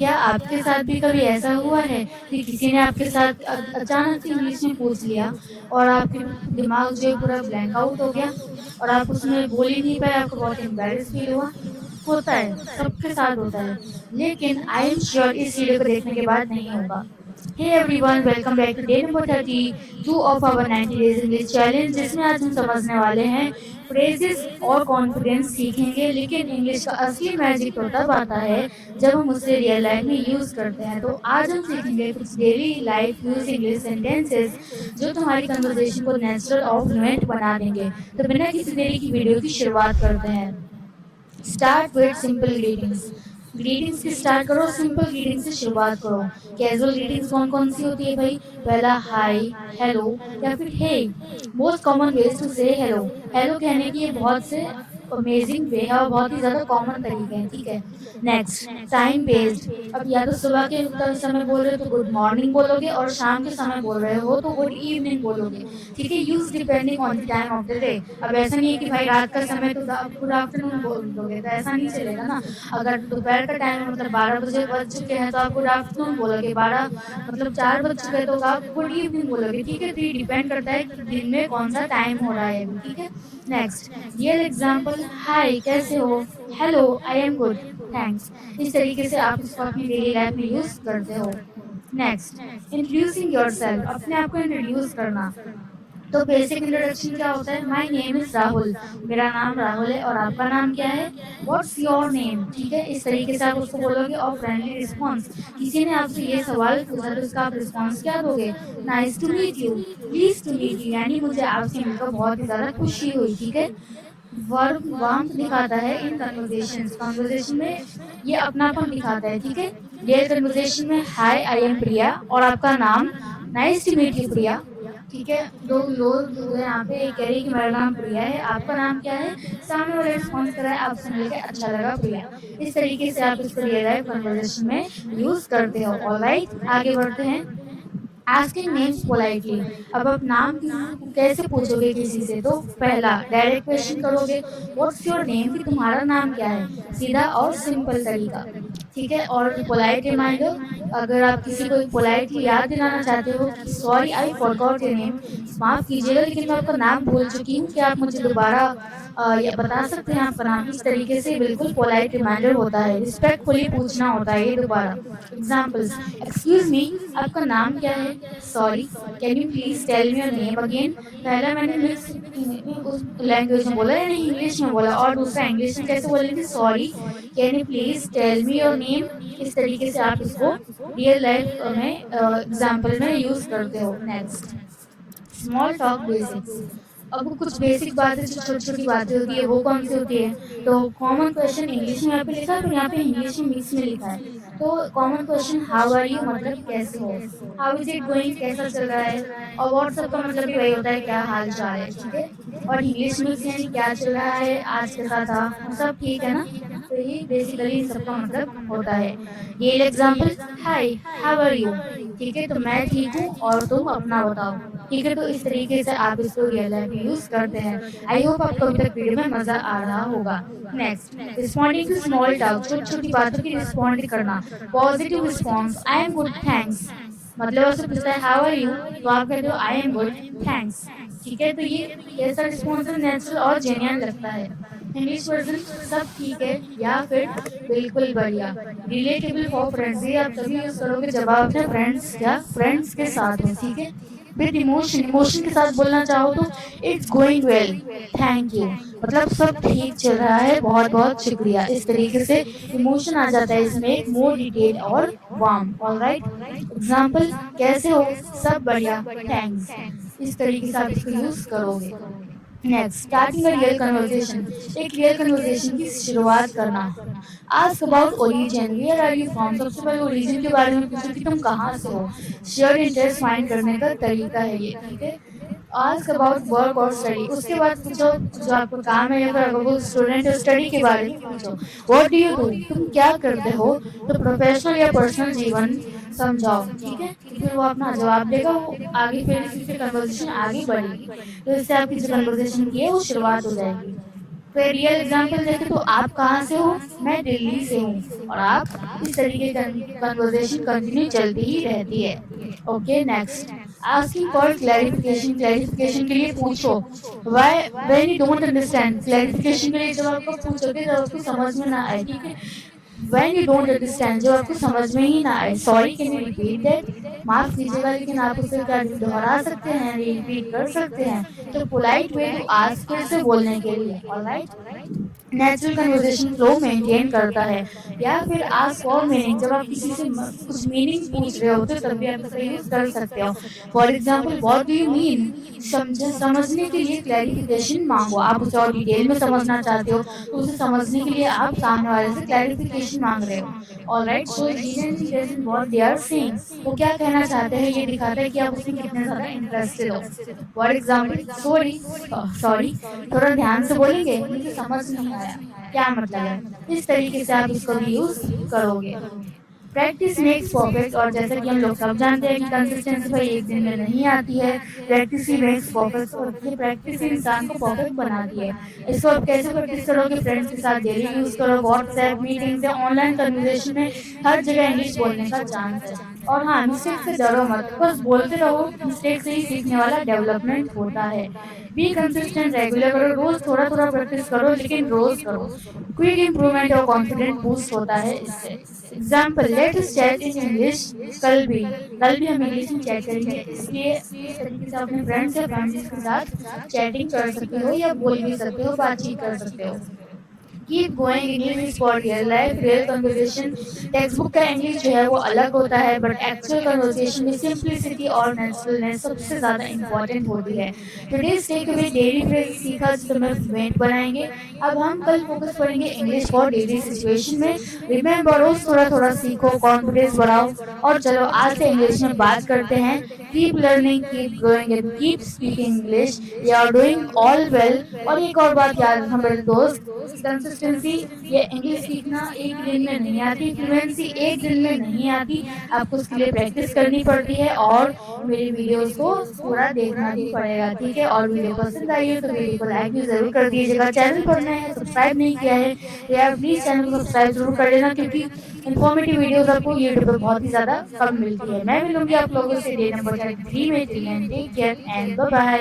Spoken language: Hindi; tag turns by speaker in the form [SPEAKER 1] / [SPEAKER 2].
[SPEAKER 1] क्या आपके साथ भी कभी ऐसा हुआ है कि किसी ने आपके साथ अचानक से इंग्लिश में पूछ लिया और आपके दिमाग जो है पूरा ब्लैंक आउट हो गया और आप उसमें बोल ही नहीं पाए, आपको बहुत एम्बैरेस फील हुआ? होता है, सबके साथ होता है, लेकिन आई एम श्योर इस वीडियो को देखने के बाद नहीं होगा। Hey everyone, welcome back to day number 32 of our 90 days English challenge, जिसमें आज हम समझने वाले हैं फ्रेजेस और कॉन्फिडेंस सीखेंगे। लेकिन इंग्लिश का असली मैजिक तो तब आता है जब हम उसे रियल लाइफ में यूज करते हैं। तो आज हम सीखेंगे कुछ daily life use English sentences जो तुम्हारी कन्वर्सेशन को नेचुरल और फ्लुएंट बना देंगे। तो बिना किसी देरी की वीडियो की शुरुआत करते हैं। Start with simple greetings. Greetings की स्टार्ट करो, सिंपल ग्रीटिंग से शुरुआत करो। कैजुअल ग्रीटिंग्स कौन कौन सी होती है भाई? पहला हाय, हेलो या फिर हे। मोस्ट कॉमन वेज टू से हेलो। हेलो कहने की ये बहुत से अमेजिंग वे है और बहुत ही ज्यादा कॉमन तरीके हैं, ठीक है। Next, time based. अब या तो सुबह के समय बोल रहे हो तो गुड मॉर्निंग बोलोगे और शाम के समय बोल रहे हो तो गुड इवनिंग बोलोगे, ठीक है। Use depending on the time of the day. अब ऐसा नहीं है कि भाई रात का समय तो गुड आफ्टरनून बोल दोगे, तो ऐसा नहीं चलेगा ना। अगर दोपहर का टाइम है, मतलब 12 बजे बज चुके हैं, तो आप गुड आफ्टरनून बोलोगे। 12 मतलब 4 बज चुके हैं तो आप गुड इवनिंग बोलोगे, ठीक है। तो ये डिपेंड करता है कि दिन में कौन सा टाइम हो रहा है अभी, ठीक है। Next, real example. हाय, कैसे हो? Hello, I am good, thanks. इस तरीके से आप इसको अपनी डेली लाइफ में यूज करते हो। Next, introducing yourself. अपने आप को इंट्रोड्यूस करना। तो बेसिक इंट्रोडक्शन क्या होता है? माय नेम इज राहुल, मेरा नाम राहुल है। और आपका नाम क्या है? व्हाट्स योर नेम, ठीक है। इस तरीके से आप उसको बोलोगे। और फ्रेंडली रिस्पॉन्स, किसी ने आपसे ये सवाल पूछा तो इसका आप रिस्पॉन्स क्या दोगे? Nice to meet you, please to meet you, यानी मुझे आपसे मिलकर बहुत ही ज्यादा खुशी हुई, ठीक है। वार्मथ दिखाता है इन कन्वर्सेशंस। कन्वर्सेशन में ये अपनापन दिखाता है, ठीक है। रियल कन्वर्सेशन में हाय, आई एम प्रिया और आपका नाम? नाइस टू मीट यू प्रिया, ठीक है। दो लोग जो है यहाँ पे कह रही है कि मेरा नाम प्रिया है, आपका नाम क्या है? सामने वाला रिस्पॉन्स कर रहा है आपसे मिलकर अच्छा लगा प्रिया। इस तरीके से आप इसको रियल लाइफ कन्वर्सेशन में यूज करते हो। ऑलराइट, आगे बढ़ते हैं। Asking names politely. अब आप नाम कैसे पूछोगे किसी से? तो पहला, डायरेक्ट क्वेश्चन करोगे, व्हाट्स योर नेम, कि तुम्हारा नाम क्या है। सीधा और सिंपल तरीका, ठीक है। और पोलाइट रिमाइंडर, अगर आप किसी को पोलाइटली याद दिलाना चाहते हो कि sorry I forgot your name, माफ कीजिएगा लेकिन मैं आपका नाम भूल चुकी हूँ, क्या आप मुझे दोबारा ये बता सकते हैं आपका नाम? इस तरीके से बिल्कुल पोलाइट रिमाइंडर होता है, रिस्पेक्टफुली पूछना होता है ये दोबारा। एग्जाम्पल्स, एक्सक्यूज मी, आपका नाम क्या है? Sorry, can you please tell me your name again. पहला मैंने मिक्स उस लैंग्वेज में बोला, यानी इंग्लिश में बोला, और दूसरा इंग्लिश में कैसे बोल रही थी? Sorry, can you please tell me your name. इस तरीके से आप इसको रियल लाइफ में एग्जाम्पल में यूज करते हो। Next, small talk basics. अब कुछ बेसिक बातें जो छोटी छोटी बातें होती है वो कौन सी होती है? तो कॉमन क्वेश्चन इंग्लिश में यहाँ पे लिखा है, पर यहाँ पे इंग्लिश में मिक्स में लिखा है। तो common question how are you, मतलब कैसे हो। हाउ इज इट गोइंग, कैसा चल रहा है। और व्हाट्सअप का मतलब भी वही होता है, क्या हाल चाल है, ठीक है। और इंग्लिश मिक्स यानी क्या चल रहा है, आज कैसा था, सब ठीक है ना। तो ये बेसिकली इन सबका मतलब होता है। ये example, hi, how are you, ठीक है। तो मैं ठीक हूँ और तुम अपना बताओ, ठीक है। तो इस तरीके से आप इसको रियल लाइफ में यूज करते हैं। आई होप आपको अभी तक वीडियो में मजा आ रहा होगा। Next, responding to small talk. छोटी छोटी बातों की रिस्पॉन्ड करना। Positive response, I am good, thanks. मतलब आपसे पूछता है हाउ आर यू, तो आप कहते हो आई एम गुड, थैंक्स, ठीक है। तो ये कैसा रिस्पॉन्स है? नेचुरल और जेन्युइन लगता है। इंग्लिश वर्जन, सब ठीक है या फिर बिल्कुल बढ़िया। रिलेटेबल फॉर फ्रेंड्स, ये आप तभी यूज करोगे जब आप अपने फ्रेंड्स के साथ हो, ठीक है। विद इमोशन, इमोशन के साथ बोलना चाहो तो it's going well, thank you, मतलब सब ठीक चल रहा है, बहुत बहुत शुक्रिया। इस तरीके से इमोशन आ जाता है इसमें, एक मोर डिटेल और वार्म। ऑलराइट, एग्जाम्पल, कैसे हो? सब बढ़िया, थैंक्स। इस तरीके से आप इसको यूज करोगे। Next, starting a real conversation. एक रियल कन्वर्सेशन की शुरुआत करना। Ask about origin, where are you from. सबसे पहले ओरिजिन के बारे में पूछो कि तुम कहाँ से हो। शेयर इंटरेस्ट फाइंड करने का तरीका है ये, ठीक है। आस्क अबाउट वर्क और स्टडी, उसके बाद पूछो जो आपका काम है, या फिर अगर वो स्टूडेंट है स्टडी के बारे में पूछो। व्हाट डू यू डू, तुम क्या करते हो। तो प्रोफेशनल या पर्सनल जीवन समझाओ, ठीक है। तो फिर वो अपना जवाब देगा, वो आगे फिर कन्वर्सेशन आगे बढ़ेगी। तो इससे आपकी जो कन्वर्सेशन की है वो शुरुआत हो जाएगी। फिर रियल एग्जांपल देखें तो आप कहाँ से हो? मैं दिल्ली से हूँ और आप इस तरीके कन्वर्सेशन कंटिन्यू चलती ही रहती है। Okay next asking for clarification clarification के लिए पूछो why when you don't understand clarification के लिए जब आपको पूछोगे जब आपको समझ में ना आए ठीक है व्हेन यू डोंट अंडरस्टैंड जब आपको समझ में ही ना आए sorry can you repeat that माफ कीजिएगा लेकिन आप उसे क्या दोहरा सकते हैं रिपीट कर सकते हैं तो पोलाइट वे टू आस्क फिर से बोलने के लिए alright natural conversation flow maintain करता है या फिर आस्क फॉर मीनिंग जब आप किसी से कुछ मीनिंग पूछ रहे होते हो तब भी आप इसका यूज कर सकते हो for example what do you mean समझने के लिए क्लैरिफिकेशन मांगो आप उसे और डिटेल में समझना चाहते हो तो उसे समझने के लिए आप सामने वाले से क्लैरिफिकेशन मांग रहे हो alright so geniusly listen what they are saying वो क्या कहना चाहते हैं ये दिखाता है कि आप उसमें कितने ज्यादा इंटरेस्टेड हो फॉर एग्जाम्पल सॉरी सॉरी थोड़ा ध्यान से बोलेंगे मुझे समझ नहीं आया क्या मतलब है इस तरीके से आप इसको भी यूज करोगे प्रैक्टिस मेक्स परफेक्ट और जैसा कि हम लोग सब जानते हैं कि कंसिस्टेंसी भाई एक दिन में नहीं आती है प्रैक्टिस ही मेक्स परफेक्ट और ये प्रैक्टिस ही इंसान को परफेक्ट बनाती है इसको आप कैसे प्रैक्टिस करोगे फ्रेंड्स के साथ डेली यूज करो व्हाट्सएप मीटिंग्स या ऑनलाइन कन्वर्सेशन में हर जगह इंग्लिश बोलने का चांस है और हाँ मिस्टेक से डरो मत बस बोलते रहो मिस्टेक से ही सीखने वाला डेवलपमेंट होता है बी कंसिस्टेंट रेगुलर करो रोज थोड़ा थोड़ा प्रैक्टिस करो लेकिन रोज करो क्विक इंप्रूवमेंट और कॉन्फिडेंट बूस्ट होता है इससे example let us chat in English कल भी हम इंग्लिश में चैट करेंगे इसलिए इस तरीके से अपने फ्रेंड्स या फैमिली के साथ चैटिंग कर सकते हो या बोल भी सकते हो बातचीत कर सकते हो keep going English is for real life real conversation textbook का इंग्लिश जो है वो अलग होता है बट एक्चुअल कन्वर्सेशन में सिंप्लिसिटी और नेचुरलनेस सबसे ज्यादा इंपॉर्टेंट होती है today's takeaway daily phrase सीखा जो तुम्हें फ्लुएंट बनाएंगे अब हम कल फोकस करेंगे इंग्लिश फॉर डेली सिचुएशन में रिमेंबर रोज थोड़ा थोड़ा सीखो कॉन्फिडेंस बढ़ाओ और चलो आज से इंग्लिश में बात करते हैं keep learning keep growing and keep speaking English you are doing all well और एक और बात याद रखना मेरे दोस्त कंसिस्टेंसी ये इंग्लिश सीखना एक दिन में नहीं आती फ्लुएंसी एक दिन में नहीं आती आपको उसके लिए प्रैक्टिस करनी पड़ती है और मेरी वीडियोस को पूरा देखना भी पड़ेगा ठीक है और वीडियो पसंद आई हो तो वीडियो को लाइक भी जरूर कर दीजिएगा चैनल पर नए हैं सब्सक्राइब नहीं किया है तो यार प्लीज चैनल को सब्सक्राइब जरूर कर लेना क्योंकि इन्फॉर्मेटिव वीडियोस आपको यूट्यूब पर बहुत ही ज्यादा कम मिलती है मैं मिलूंगी आप लोगों से डे नंबर 33 में take care and bye bye.